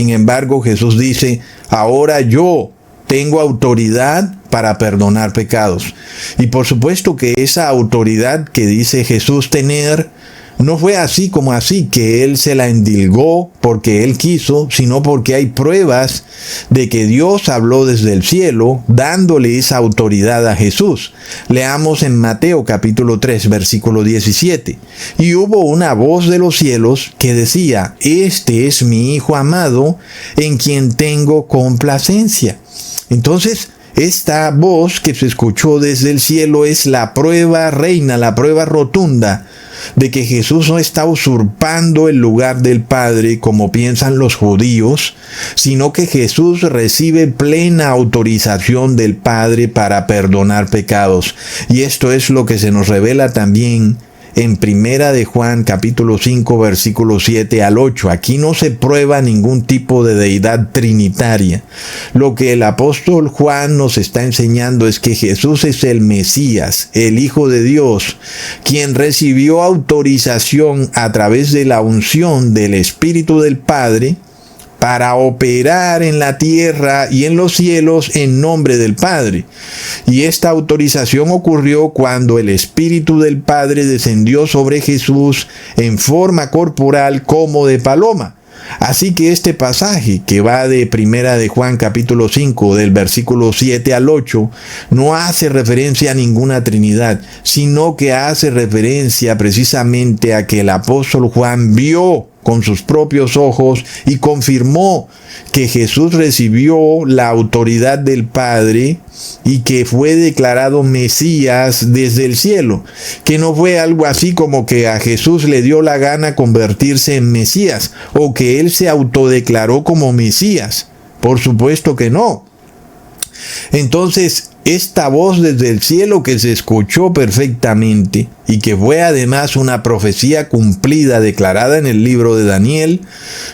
Sin embargo, Jesús dice, ahora yo tengo autoridad para perdonar pecados. Y por supuesto que esa autoridad que dice Jesús tener, no fue así como así, que Él se la endilgó porque Él quiso, sino porque hay pruebas de que Dios habló desde el cielo, dándole esa autoridad a Jesús. Leamos en Mateo capítulo 3, versículo 17. Y hubo una voz de los cielos que decía, este es mi Hijo amado, en quien tengo complacencia. Entonces, esta voz que se escuchó desde el cielo es la prueba reina, la prueba rotunda de que Jesús no está usurpando el lugar del Padre como piensan los judíos, sino que Jesús recibe plena autorización del Padre para perdonar pecados. Y esto es lo que se nos revela también en Primera de Juan capítulo 5 versículos 7 al 8. Aquí no se prueba ningún tipo de deidad trinitaria. Lo que el apóstol Juan nos está enseñando es que Jesús es el Mesías, el Hijo de Dios, quien recibió autorización a través de la unción del Espíritu del Padre para operar en la tierra y en los cielos en nombre del Padre. Y esta autorización ocurrió cuando el Espíritu del Padre descendió sobre Jesús en forma corporal como de paloma. Así que este pasaje que va de Primera de Juan capítulo 5 del versículo 7 al 8 no hace referencia a ninguna Trinidad, sino que hace referencia precisamente a que el apóstol Juan vio con sus propios ojos y confirmó que Jesús recibió la autoridad del Padre y que fue declarado Mesías desde el cielo, que no fue algo así como que a Jesús le dio la gana convertirse en Mesías o que él se autodeclaró como Mesías. Por supuesto que no. Entonces, esta voz desde el cielo que se escuchó perfectamente y que fue además una profecía cumplida declarada en el libro de Daniel,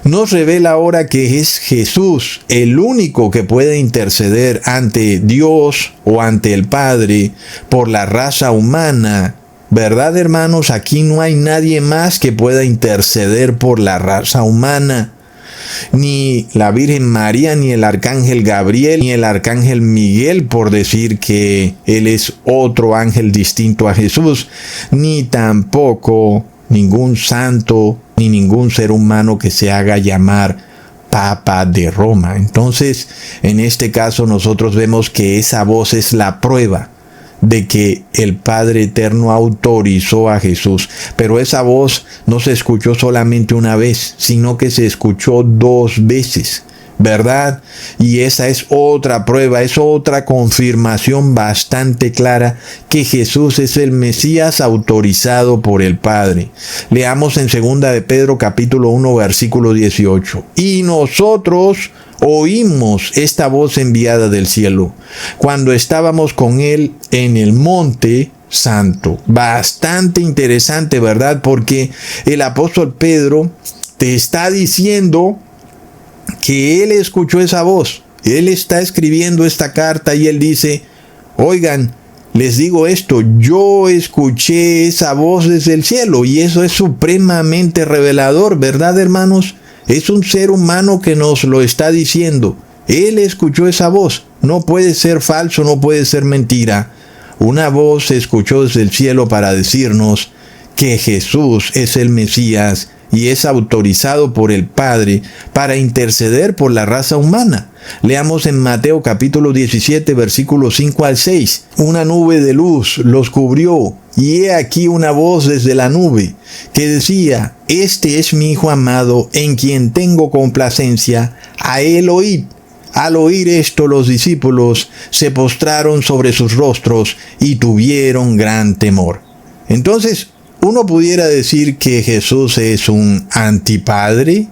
nos revela ahora que es Jesús el único que puede interceder ante Dios o ante el Padre por la raza humana. ¿Verdad, hermanos? Aquí no hay nadie más que pueda interceder por la raza humana. Ni la Virgen María, ni el Arcángel Gabriel, ni el Arcángel Miguel, por decir que él es otro ángel distinto a Jesús, ni tampoco ningún santo, ni ningún ser humano que se haga llamar Papa de Roma. Entonces, en este caso nosotros vemos que esa voz es la prueba de que el Padre Eterno autorizó a Jesús. Pero esa voz no se escuchó solamente una vez, sino que se escuchó 2 veces, ¿verdad? Y esa es otra prueba, es otra confirmación bastante clara que Jesús es el Mesías autorizado por el Padre. Leamos en 2 de Pedro capítulo 1 versículo 18. Y nosotros oímos esta voz enviada del cielo cuando estábamos con él en el monte santo. Bastante interesante, ¿verdad? Porque el apóstol Pedro te está diciendo que él escuchó esa voz. Él está escribiendo esta carta y él dice, oigan, les digo esto, yo escuché esa voz desde el cielo, y eso es supremamente revelador, ¿verdad, hermanos? Es un ser humano que nos lo está diciendo. Él escuchó esa voz. No puede ser falso, no puede ser mentira. Una voz se escuchó desde el cielo para decirnos que Jesús es el Mesías y es autorizado por el Padre para interceder por la raza humana. Leamos en Mateo capítulo 17, versículos 5 al 6. Una nube de luz los cubrió, y he aquí una voz desde la nube que decía, este es mi Hijo amado, en quien tengo complacencia, a él oíd. Al oír esto, los discípulos se postraron sobre sus rostros y tuvieron gran temor. Entonces, uno pudiera decir que Jesús es un antipadre,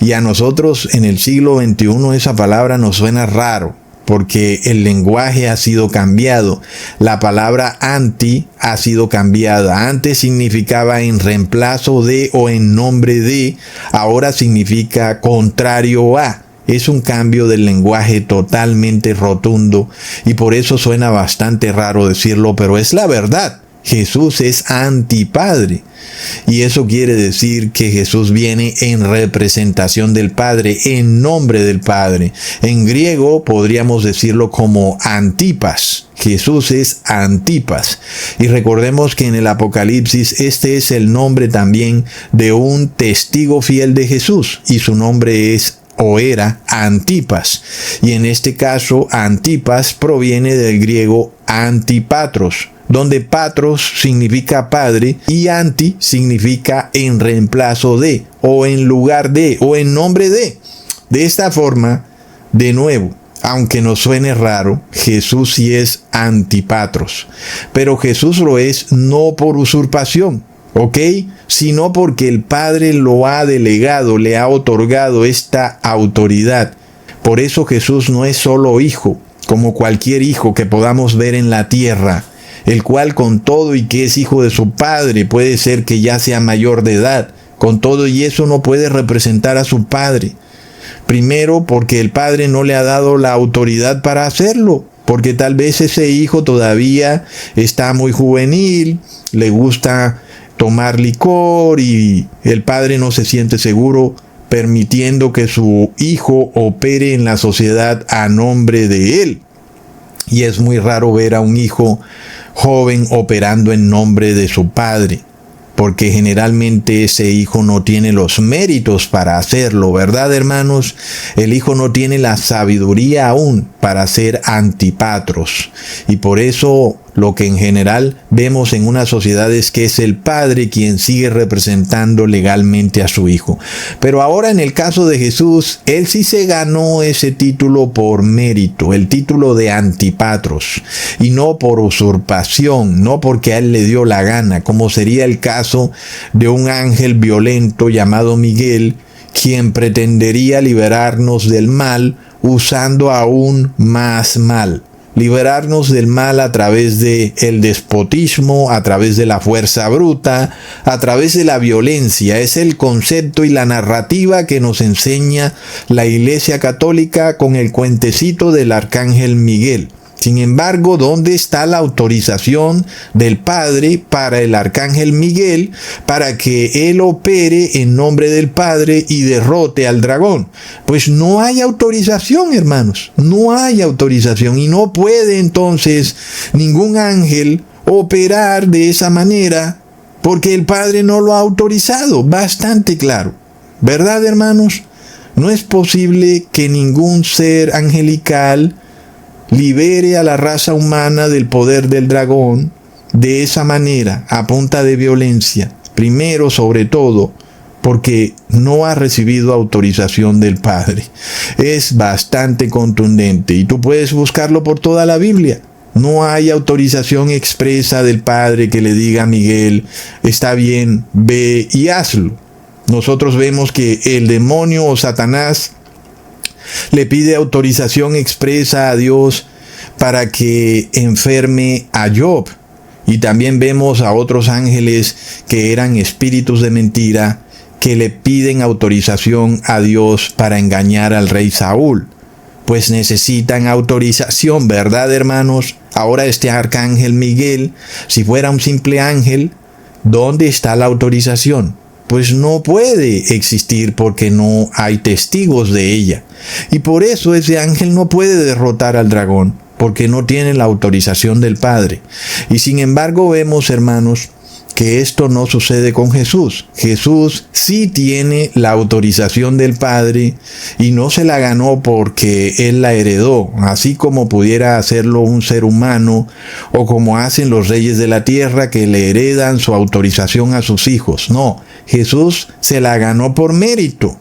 y a nosotros en el siglo XXI esa palabra nos suena raro, porque el lenguaje ha sido cambiado. La palabra anti ha sido cambiada. Antes significaba en reemplazo de o en nombre de, ahora significa contrario a. Es un cambio del lenguaje totalmente rotundo y por eso suena bastante raro decirlo, pero es la verdad. Jesús es antipadre. Y eso quiere decir que Jesús viene en representación del Padre, en nombre del Padre. En griego podríamos decirlo como Antipas. Jesús es Antipas. Y recordemos que en el Apocalipsis este es el nombre también de un testigo fiel de Jesús. Y su nombre es o era Antipas. Y en este caso Antipas proviene del griego antipatros, donde patros significa padre y anti significa en reemplazo de, o en lugar de, o en nombre de. De esta forma, de nuevo, aunque nos suene raro, Jesús sí es antipatros. Pero Jesús lo es no por usurpación, ¿ok? Sino porque el Padre lo ha delegado, le ha otorgado esta autoridad. Por eso Jesús no es solo hijo, como cualquier hijo que podamos ver en la tierra, el cual con todo y que es hijo de su padre, puede ser que ya sea mayor de edad, con todo y eso no puede representar a su padre. Primero, porque el padre no le ha dado la autoridad para hacerlo, porque tal vez ese hijo todavía está muy juvenil, le gusta tomar licor y el padre no se siente seguro permitiendo que su hijo opere en la sociedad a nombre de él. Y es muy raro ver a un hijo joven operando en nombre de su padre, porque generalmente ese hijo no tiene los méritos para hacerlo, ¿verdad, hermanos? El hijo no tiene la sabiduría aún para ser antipatros. Y por eso lo que en general vemos en una sociedad es que es el padre quien sigue representando legalmente a su hijo. Pero ahora en el caso de Jesús, él sí se ganó ese título por mérito, el título de antipatros, y no por usurpación, no porque a él le dio la gana, como sería el caso de un ángel violento llamado Miguel, quien pretendería liberarnos del mal usando aún más mal. Liberarnos del mal a través de el despotismo, a través de la fuerza bruta, a través de la violencia. Es el concepto y la narrativa que nos enseña la Iglesia Católica con el cuentecito del Arcángel Miguel. Sin embargo, ¿dónde está la autorización del Padre para el Arcángel Miguel para que él opere en nombre del Padre y derrote al dragón? Pues no hay autorización, hermanos, no hay autorización y no puede entonces ningún ángel operar de esa manera porque el Padre no lo ha autorizado. Bastante claro, ¿verdad, hermanos? No es posible que ningún ser angelical libere a la raza humana del poder del dragón de esa manera, a punta de violencia. Primero, sobre todo, porque no ha recibido autorización del Padre. Es bastante contundente y tú puedes buscarlo por toda la Biblia. No hay autorización expresa del Padre que le diga a Miguel, está bien, ve y hazlo. Nosotros vemos que el demonio o Satanás le pide autorización expresa a Dios para que enferme a Job. Y también vemos a otros ángeles que eran espíritus de mentira que le piden autorización a Dios para engañar al rey Saúl. Pues necesitan autorización, ¿verdad, hermanos? Ahora este arcángel Miguel, si fuera un simple ángel, ¿dónde está la autorización? Pues no puede existir porque no hay testigos de ella. Y por eso ese ángel no puede derrotar al dragón, porque no tiene la autorización del Padre. Y sin embargo vemos, hermanos, que esto no sucede con Jesús. Jesús sí tiene la autorización del Padre y no se la ganó porque Él la heredó, así como pudiera hacerlo un ser humano o como hacen los reyes de la tierra que le heredan su autorización a sus hijos. No, Jesús se la ganó por mérito.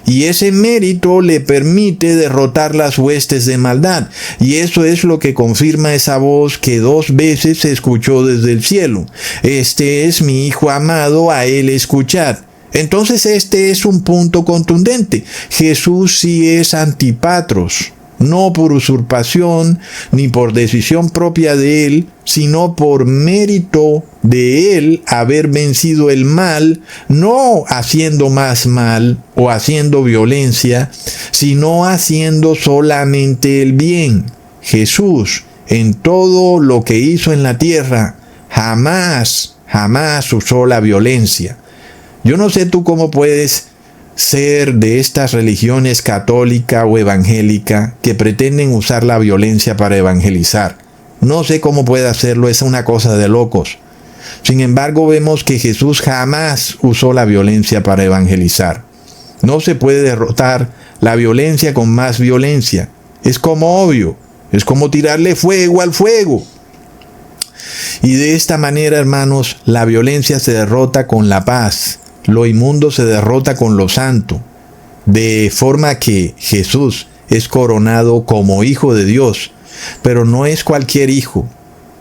Y ese mérito le permite derrotar las huestes de maldad. Y eso es lo que confirma esa voz que 2 veces se escuchó desde el cielo. Este es mi Hijo amado, a él escuchad. Entonces este es un punto contundente. Jesús sí es antipatros. No por usurpación ni por decisión propia de él, sino por mérito de él haber vencido el mal, no haciendo más mal o haciendo violencia, sino haciendo solamente el bien. Jesús, en todo lo que hizo en la tierra, jamás usó la violencia. Yo no sé tú cómo puedes ser de estas religiones católica o evangélica que pretenden usar la violencia para evangelizar. No sé cómo puede hacerlo, es una cosa de locos. Sin embargo, vemos que Jesús jamás usó la violencia para evangelizar. No se puede derrotar la violencia con más violencia. Es como obvio, es como tirarle fuego al fuego. Y de esta manera, hermanos, la violencia se derrota con la paz. Lo inmundo se derrota con lo santo. De forma que Jesús es coronado como Hijo de Dios. Pero no es cualquier hijo.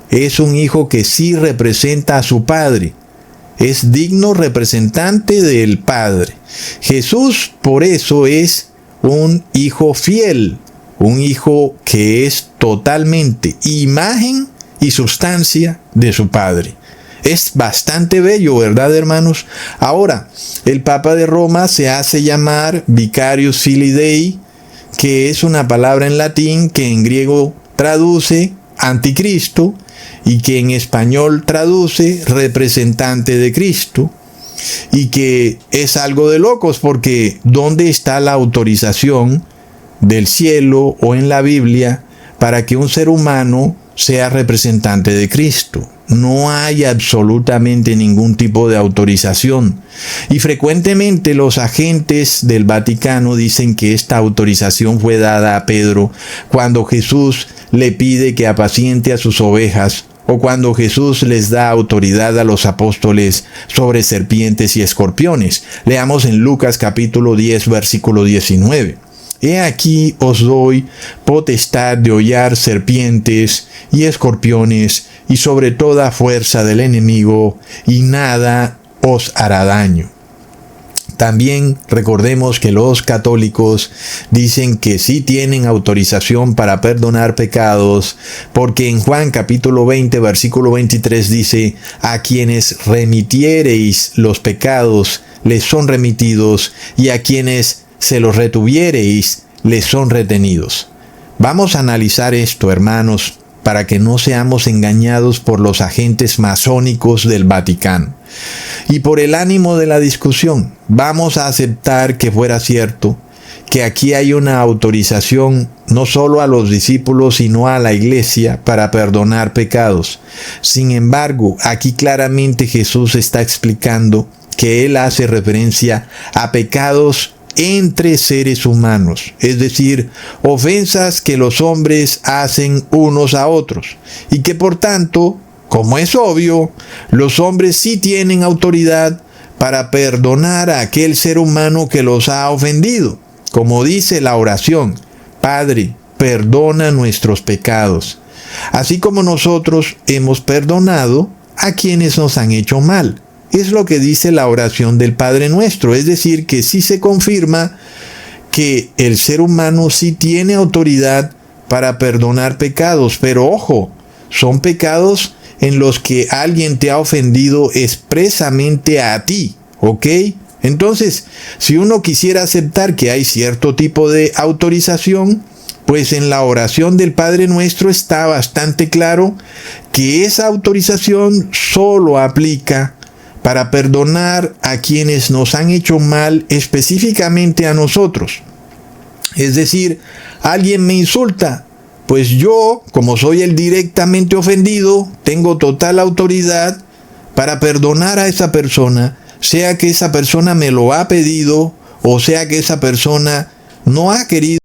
Es un hijo que sí representa a su Padre. Es digno representante del Padre. Jesús, por eso, es un hijo fiel. Un hijo que es totalmente imagen y sustancia de su Padre. Es bastante bello, ¿verdad, hermanos? Ahora, el Papa de Roma se hace llamar Vicarius Filii Dei, que es una palabra en latín que en griego traduce anticristo y que en español traduce representante de Cristo, y que es algo de locos porque ¿dónde está la autorización del cielo o en la Biblia para que un ser humano sea representante de Cristo? No hay absolutamente ningún tipo de autorización. Y frecuentemente los agentes del Vaticano dicen que esta autorización fue dada a Pedro cuando Jesús le pide que apaciente a sus ovejas, o cuando Jesús les da autoridad a los apóstoles sobre serpientes y escorpiones. Leamos en Lucas capítulo 10, versículo 19. He aquí os doy potestad de hollar serpientes y escorpiones y sobre toda fuerza del enemigo, y nada os hará daño. También recordemos que los católicos dicen que sí tienen autorización para perdonar pecados, porque en Juan capítulo 20, versículo 23 dice: a quienes remitiereis los pecados les son remitidos, y a quienes se los retuviereis les son retenidos. Vamos a analizar esto, hermanos, para que no seamos engañados por los agentes masónicos del Vaticano. Y por el ánimo de la discusión, vamos a aceptar que fuera cierto que aquí hay una autorización no solo a los discípulos, sino a la iglesia para perdonar pecados. Sin embargo, aquí claramente Jesús está explicando que Él hace referencia a pecados entre seres humanos, es decir, ofensas que los hombres hacen unos a otros, y que por tanto, como es obvio, los hombres sí tienen autoridad para perdonar a aquel ser humano que los ha ofendido, como dice la oración: Padre, perdona nuestros pecados, así como nosotros hemos perdonado a quienes nos han hecho mal. Es lo que dice la oración del Padre Nuestro, es decir, que sí se confirma que el ser humano sí tiene autoridad para perdonar pecados, pero ojo, son pecados en los que alguien te ha ofendido expresamente a ti, ¿ok? Entonces, si uno quisiera aceptar que hay cierto tipo de autorización, pues en la oración del Padre Nuestro está bastante claro que esa autorización solo aplica para perdonar a quienes nos han hecho mal, específicamente a nosotros. Es decir, alguien me insulta, pues yo, como soy el directamente ofendido, tengo total autoridad para perdonar a esa persona, sea que esa persona me lo ha pedido o sea que esa persona no ha querido